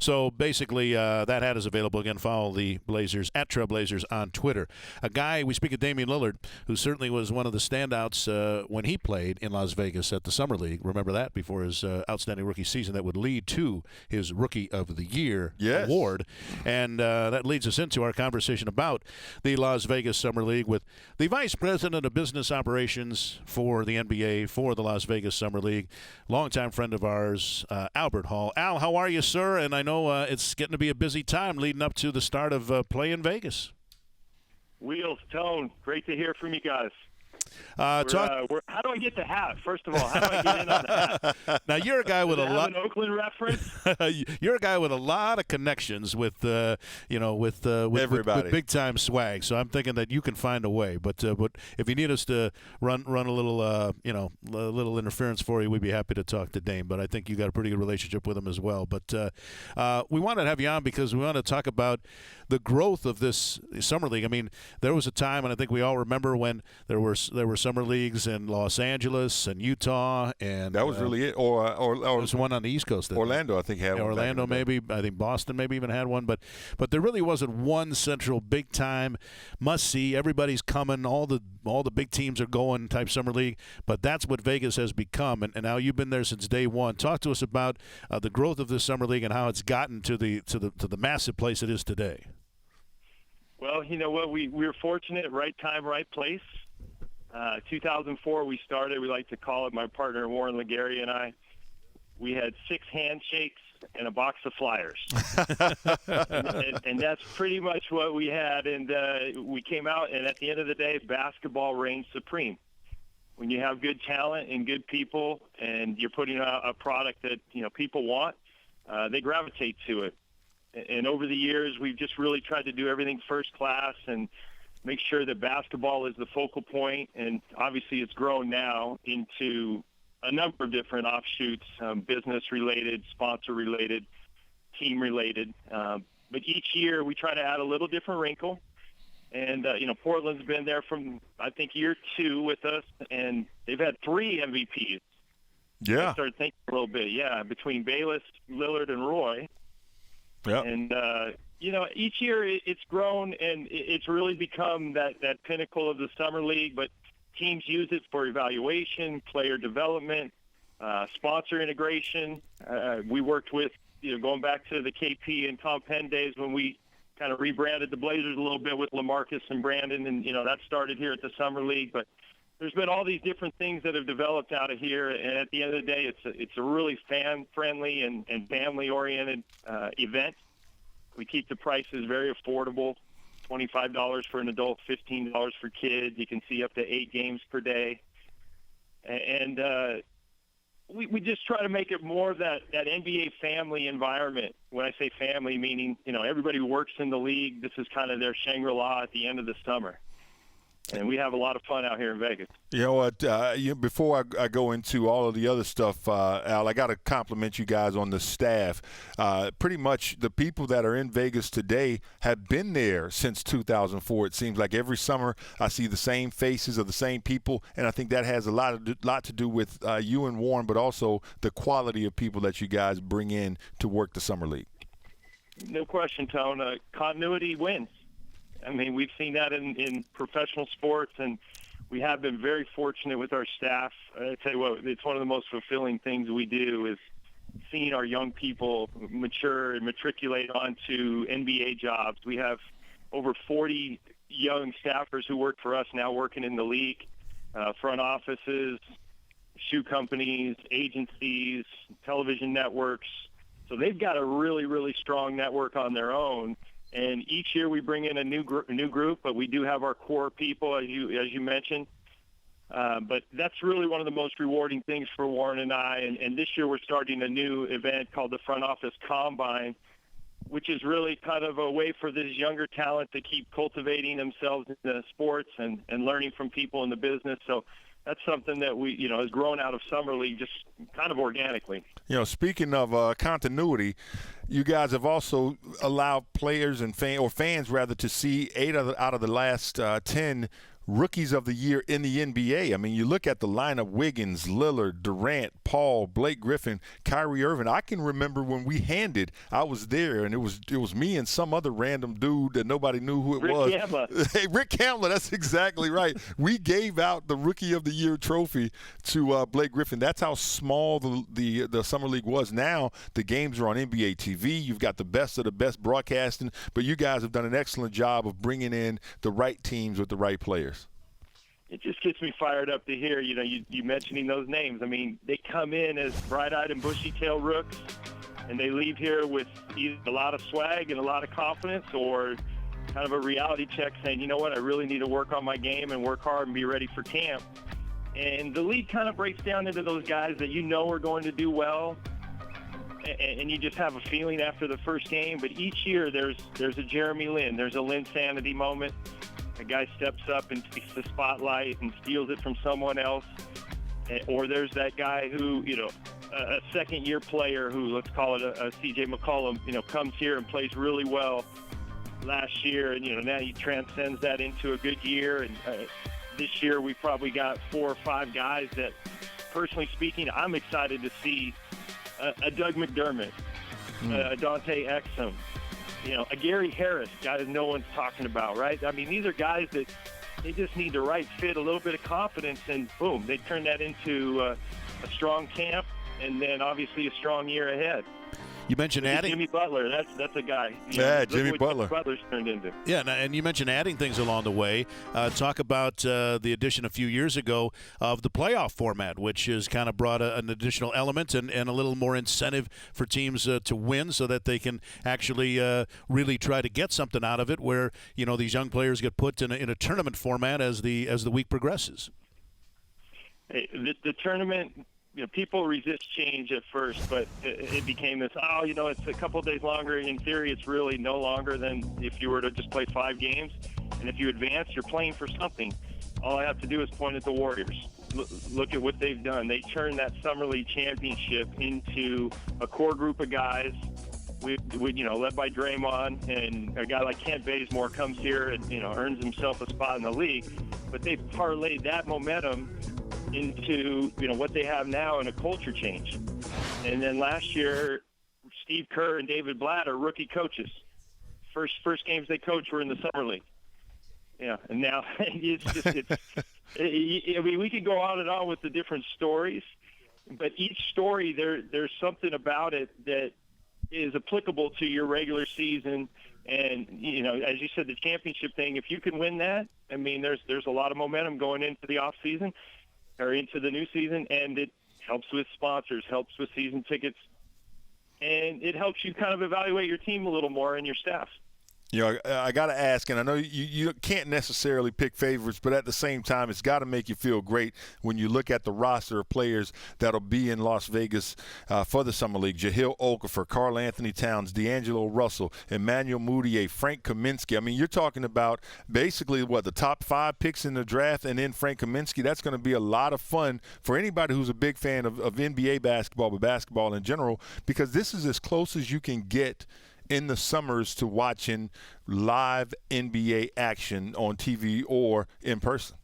So basically, that hat is available. Again, follow the Blazers at Trailblazers on Twitter. A guy, we speak of Damian Lillard, who certainly was one of the standouts when he played in Las Vegas at the Summer League. Remember that before his outstanding rookie season that would lead to his Rookie of the Year award. And that leads us into our conversation about the Las Vegas Summer League with the Vice President of Business Operations for the NBA for the Las Vegas Summer League, longtime friend of ours, Albert Hall. Al, how are you, sir? And I know it's getting to be a busy time leading up to the start of play in Vegas. Wheels, Tone, great to hear from you guys. How do I get the hat? First of all, how do I get in on the hat? Now you're a guy with an Oakland reference. You're a guy with a lot of connections with everybody, with big time swag. So I'm thinking that you can find a way. But if you need us to run a little a little interference for you, we'd be happy to talk to Dame. But I think you got a pretty good relationship with him as well. But we wanted to have you on because we want to talk about the growth of this summer league. I mean, there was a time, and I think we all remember when there were summer leagues in Los Angeles and Utah, and that was really it. Or there was one on the East Coast. Orlando, I think, had one. Orlando, maybe. I think Boston maybe even had one. But there really wasn't one central big time must see. Everybody's coming. All the big teams are going type summer league. But that's what Vegas has become. And now you've been there since day one. Talk to us about the growth of this summer league and how it's gotten to the massive place it is today. Well, you know what? We were fortunate. Right time, right place. 2004 we started. We like to call it, my partner Warren Legary and I, we had 6 handshakes and a box of flyers. and that's pretty much what we had. And we came out, and at the end of the day, basketball reigns supreme. When you have good talent and good people and you're putting out a product that people want, they gravitate to it. And over the years, we've just really tried to do everything first class and make sure that basketball is the focal point. And obviously it's grown now into a number of different offshoots, business-related, sponsor-related, team-related. But each year we try to add a little different wrinkle. And, Portland's been there from, I think, year 2 with us, and they've had 3 MVPs. Yeah. I started thinking a little bit, between Bayless, Lillard, and Roy. Yeah. And, each year it's grown, and it's really become that pinnacle of the Summer League. But teams use it for evaluation, player development, sponsor integration. We worked with, going back to the KP and Tom Penn days when we kind of rebranded the Blazers a little bit with LaMarcus and Brandon, and, that started here at the Summer League. But there's been all these different things that have developed out of here, and at the end of the day, it's a really fan-friendly and family-oriented event. We keep the prices very affordable, $25 for an adult, $15 for kids. You can see up to 8 games per day. And we just try to make it more of that NBA family environment. When I say family, meaning, everybody who works in the league, this is kind of their Shangri-La at the end of the summer. And we have a lot of fun out here in Vegas. You know what? Before I go into all of the other stuff, Al, I got to compliment you guys on the staff. Pretty much the people that are in Vegas today have been there since 2004. It seems like every summer I see the same faces of the same people, and I think that has a lot to do with you and Warren, but also the quality of people that you guys bring in to work the Summer League. No question, Tone. Continuity wins. I mean, we've seen that in professional sports, and we have been very fortunate with our staff. I tell you what, it's one of the most fulfilling things we do is seeing our young people mature and matriculate onto NBA jobs. We have over 40 young staffers who work for us now working in the league, front offices, shoe companies, agencies, television networks. So they've got a really, really strong network on their own. And each year we bring in a new group, but we do have our core people, as you mentioned. But that's really one of the most rewarding things for Warren and I. And this year we're starting a new event called the Front Office Combine, which is really kind of a way for this younger talent to keep cultivating themselves in the sports and learning from people in the business. So that's something that we, has grown out of Summer League just kind of organically. Speaking of continuity, you guys have also allowed players and fans rather to see 8 out of the last 10 rookies of the year in the NBA. I mean, you look at the lineup: Wiggins, Lillard, Durant, Paul, Blake Griffin, Kyrie Irving. I can remember when we handed, I was there, and it was me and some other random dude that nobody knew who it was. Hey, Rick Campbell, that's exactly right. We gave out the Rookie of the Year trophy to Blake Griffin. That's how small the Summer League was. Now the games are on NBA TV. You've got the best of the best broadcasting, but you guys have done an excellent job of bringing in the right teams with the right players. It just gets me fired up to hear, you mentioning those names. I mean, they come in as bright-eyed and bushy-tailed rooks, and they leave here with either a lot of swag and a lot of confidence, or kind of a reality check saying, you know what, I really need to work on my game and work hard and be ready for camp. And the league kind of breaks down into those guys that are going to do well, and you just have a feeling after the first game. But each year there's a Jeremy Lin, there's a Lin Sanity moment. A guy steps up and takes the spotlight and steals it from someone else. Or there's that guy who, a second-year player who, let's call it a C.J. McCollum, comes here and plays really well last year, and, now he transcends that into a good year. And this year we probably got 4 or 5 guys that, personally speaking, I'm excited to see a Doug McDermott, a Dante Exum, a Gary Harris, guy that no one's talking about, right? I mean, these are guys that they just need the right fit, a little bit of confidence, and boom, they turn that into a strong camp, and then obviously a strong year ahead. You mentioned adding Jimmy Butler. That's a guy. Jimmy Butler. Butler's turned into. Yeah, and you mentioned adding things along the way. Talk about the addition a few years ago of the playoff format, which has kind of brought an additional element and a little more incentive for teams to win, so that they can actually really try to get something out of it. Where these young players get put in a tournament format as the week progresses. Hey, the tournament. People resist change at first, but it became this, it's a couple of days longer. In theory, it's really no longer than if you were to just play 5 games. And if you advance, you're playing for something. All I have to do is point at the Warriors. Look at what they've done. They turned that Summer League championship into a core group of guys, led by Draymond, and a guy like Kent Bazemore comes here and, earns himself a spot in the league. But they've parlayed that momentum into what they have now in a culture change. And then last year, Steve Kerr and David Blatt are rookie coaches. First games they coached were in the Summer League. Yeah, and now we could go on and on with the different stories, but each story there's something about it that is applicable to your regular season. And as you said, the championship thing, if you can win that, I mean, there's a lot of momentum going into the off season or into the new season, and it helps with sponsors, helps with season tickets, and it helps you kind of evaluate your team a little more and your staff. I got to ask, and I know you can't necessarily pick favorites, but at the same time, it's got to make you feel great when you look at the roster of players that'll be in Las Vegas for the Summer League. Jahlil Okafor, Karl Anthony Towns, D'Angelo Russell, Emmanuel Mudiay, Frank Kaminsky. I mean, you're talking about basically, the top 5 picks in the draft, and then Frank Kaminsky. That's going to be a lot of fun for anybody who's a big fan of NBA basketball, but basketball in general, because this is as close as you can get in the summers to watching live NBA action on TV or in person.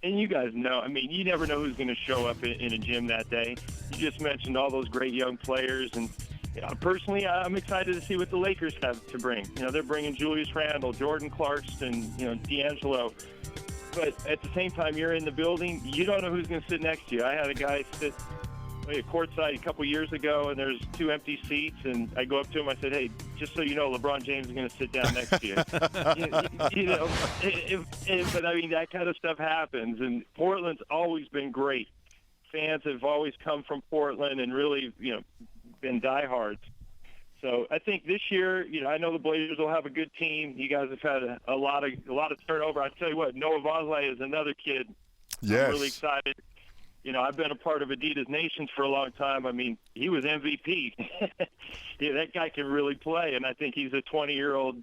And you guys know, I mean, you never know who's going to show up in a gym that day. You just mentioned all those great young players, and personally, I'm excited to see what the Lakers have to bring. They're bringing Julius Randle, Jordan Clarkson, D'Angelo. But at the same time, you're in the building, you don't know who's going to sit next to you. I had a guy sit at Courtside a couple years ago, and there's 2 empty seats, and I go up to him, I said, hey, just so you know, LeBron James is going to sit down next to you. But I mean, that kind of stuff happens, and Portland's always been great. Fans have always come from Portland and really, been diehards. So I think this year, I know the Blazers will have a good team. You guys have had a lot of turnover. I tell you what, Noah Vonleh is another kid. Yes. I'm really excited. I've been a part of Adidas Nations for a long time. I mean, he was MVP. That guy can really play, and I think he's a 20-year-old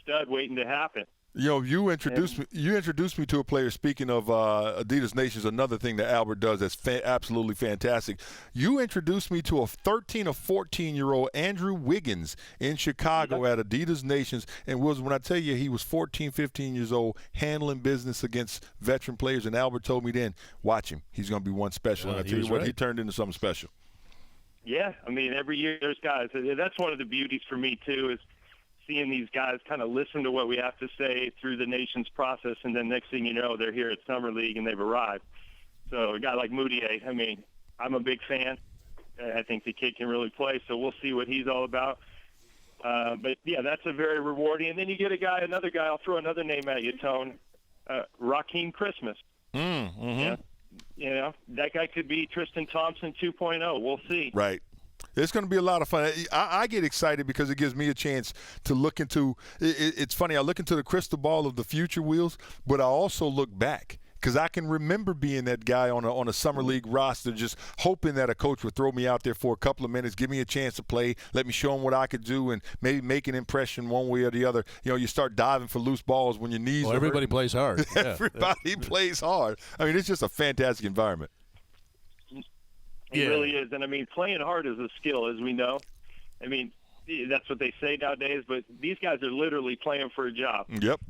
stud waiting to happen. You introduced me to a player. Speaking of Adidas Nations, another thing that Albert does that's absolutely fantastic. You introduced me to a 13 or 14-year-old Andrew Wiggins in Chicago at Adidas Nations, and when I tell you he was 14, 15 years old, handling business against veteran players, and Albert told me then, watch him. He's going to be one special. And I tell you what, he turned into something special. Yeah, I mean, every year there's guys. That's one of the beauties for me too, is seeing these guys kind of listen to what we have to say through the nation's process, and then next thing you know, they're here at Summer League and they've arrived. So a guy like Moutier, I mean, I'm a big fan. I think the kid can really play, so we'll see what he's all about. But, yeah, that's a very rewarding. And then you get another guy, I'll throw another name at you, Tone, Raheem Christmas. Mm-hmm. Yeah, that guy could be Tristan Thompson 2.0. We'll see. Right. It's going to be a lot of fun. I get excited because it gives me a chance to look into it's funny, I look into the crystal ball of the future, Wheels, but I also look back because I can remember being that guy on a summer league roster, just hoping that a coach would throw me out there for a couple of minutes, give me a chance to play, let me show him what I could do, and maybe make an impression one way or the other. You start diving for loose balls when your knees are everybody hurting. Plays hard. Everybody plays hard. I mean, it's just a fantastic environment. It really is. And, I mean, playing hard is a skill, as we know. I mean, that's what they say nowadays, but these guys are literally playing for a job. Yep.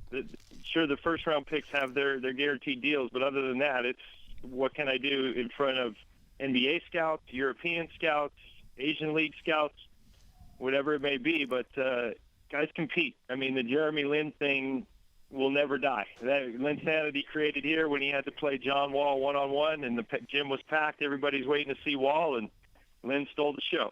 Sure, the first-round picks have their guaranteed deals, but other than that, it's what can I do in front of NBA scouts, European scouts, Asian League scouts, whatever it may be. But guys compete. I mean, the Jeremy Lin thing will never die. That Linsanity created here when he had to play John Wall one-on-one, and the gym was packed. Everybody's waiting to see Wall, and Lin stole the show.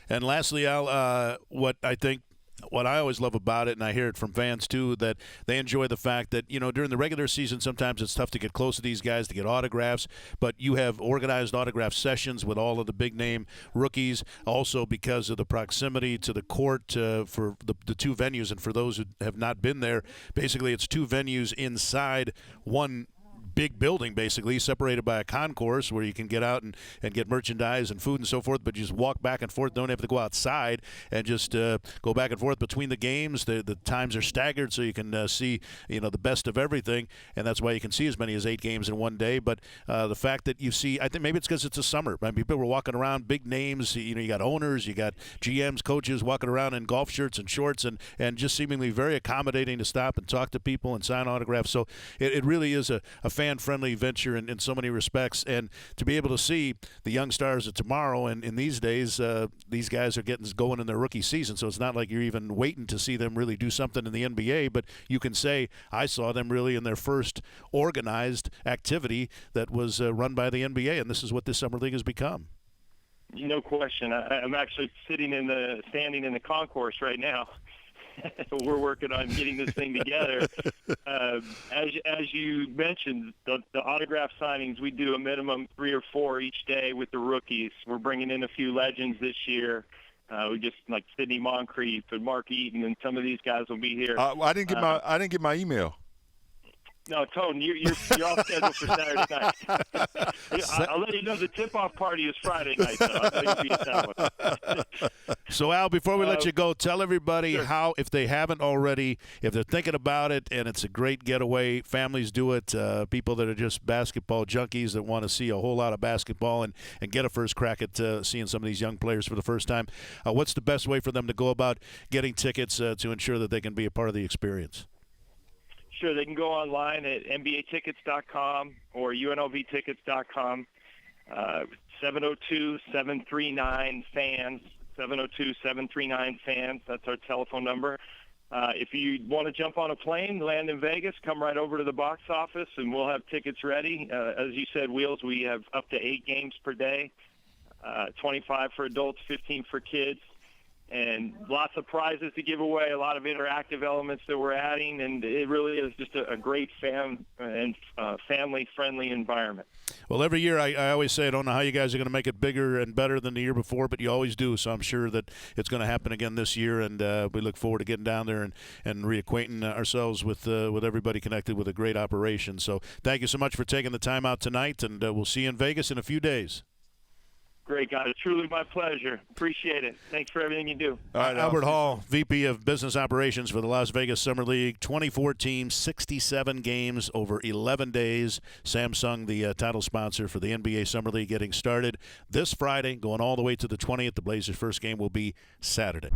And lastly, Al, what I always love about it, and I hear it from fans too, that they enjoy the fact that, during the regular season, sometimes it's tough to get close to these guys to get autographs, but you have organized autograph sessions with all of the big-name rookies, also because of the proximity to the court for the two venues. And for those who have not been there, basically it's two venues inside one big building, basically separated by a concourse where you can get out and get merchandise and food and so forth, but you just walk back and forth, don't have to go outside, and just go back and forth between the games. The times are staggered so you can see the best of everything, and that's why you can see as many as 8 games in one day. But the fact that you see, I think maybe it's because it's a summer. I mean, people were walking around, big names, you got owners, you got GMs, coaches walking around in golf shirts and shorts, and just seemingly very accommodating to stop and talk to people and sign autographs. So it really is a fan-friendly venture in so many respects, and to be able to see the young stars of tomorrow, and in these days, these guys are going in their rookie season, so it's not like you're even waiting to see them really do something in the NBA, but you can say, I saw them really in their first organized activity that was run by the NBA, and this is what this Summer League has become. No question. I'm actually standing in the concourse right now. We're working on getting this thing together. As you mentioned, the autograph signings, we do a minimum 3 or 4 each day with the rookies. We're bringing in a few legends this year. We just like Sidney Moncrief and Mark Eaton, and some of these guys will be here. I didn't get my email. No, Tone, you're all scheduled for Saturday night. I'll let you know the tip-off party is Friday night, so I'll let you be at that one. So, Al, before we let you go, tell everybody sure. how, if they haven't already, if they're thinking about it and it's a great getaway, families do it, people that are just basketball junkies that want to see a whole lot of basketball and get a first crack at seeing some of these young players for the first time, what's the best way for them to go about getting tickets to ensure that they can be a part of the experience? Sure, they can go online at NBAtickets.com or UNLVtickets.com. 702-739-FANS, 702-739-FANS. That's our telephone number. If you want to jump on a plane, land in Vegas, come right over to the box office, and we'll have tickets ready. As you said, Wheels, we have up to 8 games per day, 25 for adults, 15 for kids. And lots of prizes to give away, a lot of interactive elements that we're adding, and it really is just a great family-friendly environment. Well, every year I always say I don't know how you guys are going to make it bigger and better than the year before, but you always do, so I'm sure that it's going to happen again this year, and we look forward to getting down there and reacquainting ourselves with everybody connected with a great operation. So thank you so much for taking the time out tonight, and we'll see you in Vegas in a few days. Great, guys. Truly my pleasure. Appreciate it. Thanks for everything you do. All right, Albert Hall, VP of Business Operations for the Las Vegas Summer League. 24 teams, 67 games over 11 days. Samsung, the title sponsor for the NBA Summer League, getting started this Friday, going all the way to the 20th. The Blazers' first game will be Saturday.